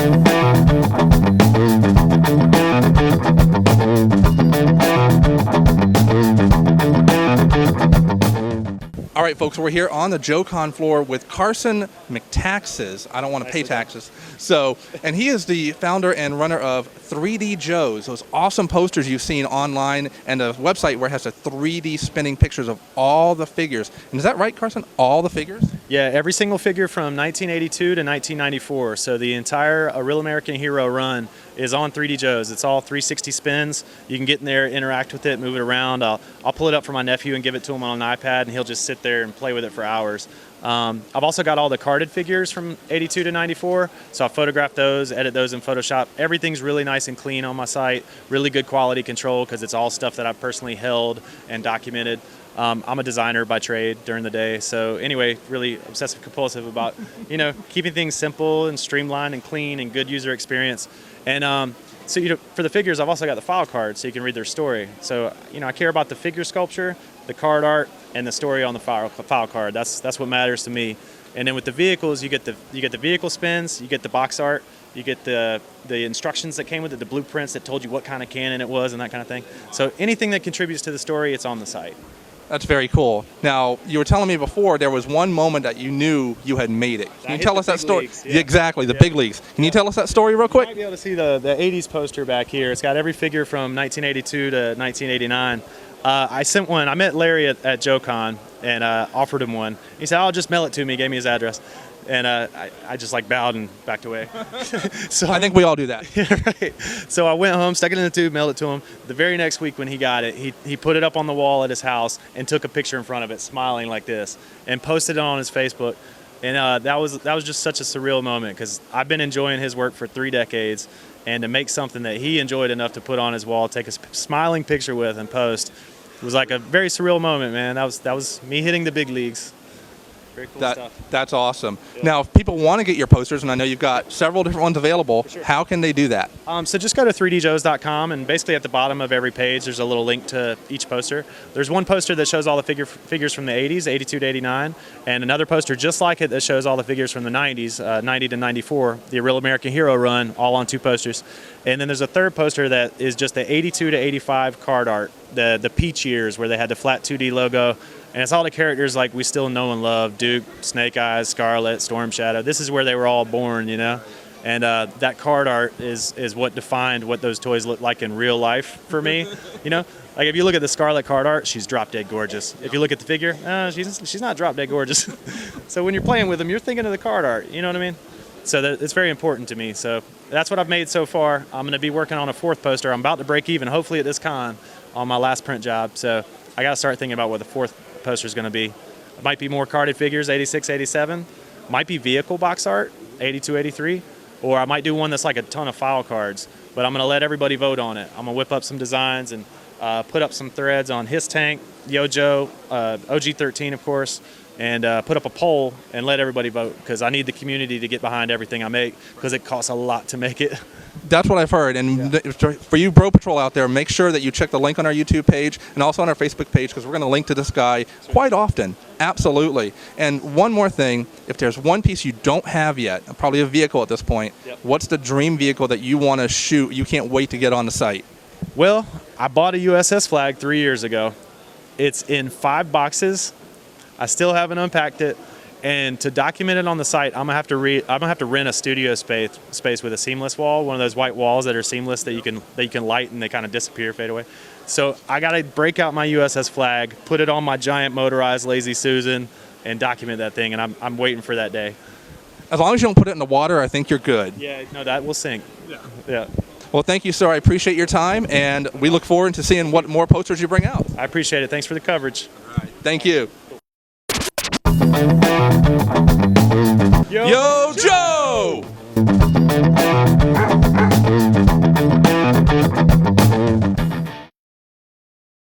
All right, folks, we're here on the JoeCon floor with Carson McTaxes. I don't want to pay taxes. So, and he is the founder and runner of 3DJoes, those awesome posters you've seen online, and a website where it has a 3D spinning pictures of all the figures. And is that right, Carson? All the figures? Yeah, every single figure from 1982 to 1994. So the entire A Real American Hero run is on 3DJoes. It's all 360 spins. You can get in there, interact with it, move it around. I'll pull it up for my nephew and give it to him on an iPad, and he'll just sit there and play with it for hours. I've also got all the carded figures from 82 to 94, so I photograph those, edit those in Photoshop. Everything's really nice and clean on my site, really good quality control because it's all stuff that I've personally held and documented. I'm a designer by trade during the day, so anyway, really obsessive compulsive about, keeping things simple and streamlined and clean and good user experience. And so, for the figures, I've also got the file cards so you can read their story. So, I care about the figure sculpture, the card art, and the story on the file card. That's what matters to me. And then with the vehicles, you get the vehicle spins, you get the box art, you get the instructions that came with it, the blueprints that told you what kind of cannon it was and that kind of thing. So anything that contributes to the story, it's on the site. That's very cool. Now, you were telling me before there was one moment that you knew you had made it. Can you tell us that story? Yeah. Exactly, the big leagues. Can you tell us that story real quick? You might be able to see the 80s poster back here. It's got every figure from 1982 to 1989. I sent one. I met Larry at JoeCon and offered him one. He said, "I'll just mail it to me." He gave me his address. And I just bowed and backed away. So I think we all do that. Yeah, right. So I went home, stuck it in the tube, mailed it to him. The very next week when he got it, he put it up on the wall at his house and took a picture in front of it, smiling like this, and posted it on his Facebook. And that was just such a surreal moment because I've been enjoying his work for 3 decades, and to make something that he enjoyed enough to put on his wall, take a smiling picture with, and post, it was like a very surreal moment, man. That was me hitting the big leagues. Very cool stuff. That's awesome. Yeah. Now, if people want to get your posters, and I know you've got several different ones available, sure. How can they do that? So just go to 3djoes.com, and basically at the bottom of every page, there's a little link to each poster. There's one poster that shows all the figures from the 80s, 82 to 89, and another poster just like it that shows all the figures from the 90s, 90 to 94, the Real American Hero run, all on 2 posters. And then there's a third poster that is just the 82 to 85 card art, the Peach years where they had the flat 2D logo. And it's all the characters like we still know and love: Duke, Snake Eyes, Scarlet, Storm Shadow. This is where they were all born, And that card art is what defined what those toys look like in real life for me. Like if you look at the Scarlet card art, she's drop dead gorgeous. If you look at the figure, she's not drop dead gorgeous. So when you're playing with them, you're thinking of the card art. You know what I mean? So it's very important to me. So that's what I've made so far. I'm going to be working on a 4th poster. I'm about to break even, hopefully at this con, on my last print job. So I got to start thinking about what the 4th poster is going to be. It might be more carded figures, 86, 87. Might be vehicle box art, 82, 83. Or I might do one that's like a ton of file cards. But I'm going to let everybody vote on it. I'm going to whip up some designs and put up some threads on his tank, Yoooooo Joe, OG13, of course, and put up a poll and let everybody vote because I need the community to get behind everything I make because it costs a lot to make it. That's what I've heard. And for you Bro Patrol out there, make sure that you check the link on our YouTube page and also on our Facebook page because we're going to link to this guy quite often. Absolutely. And one more thing, if there's one piece you don't have yet, probably a vehicle at this point, What's the dream vehicle that you want to shoot, you can't wait to get on the site? Well, I bought a USS flag 3 years ago. It's in 5 boxes. I still haven't unpacked it. And to document it on the site, I'm gonna have to rent a studio space with a seamless wall, one of those white walls that are seamless that you can light and they kind of disappear, fade away. So I gotta break out my USS flag, put it on my giant motorized Lazy Susan, and document that thing. And I'm waiting for that day. As long as you don't put it in the water, I think you're good. Yeah, no, that will sink. Yeah. Well, thank you, sir. I appreciate your time, and we look forward to seeing what more posters you bring out. I appreciate it. Thanks for the coverage. All right. Thank you.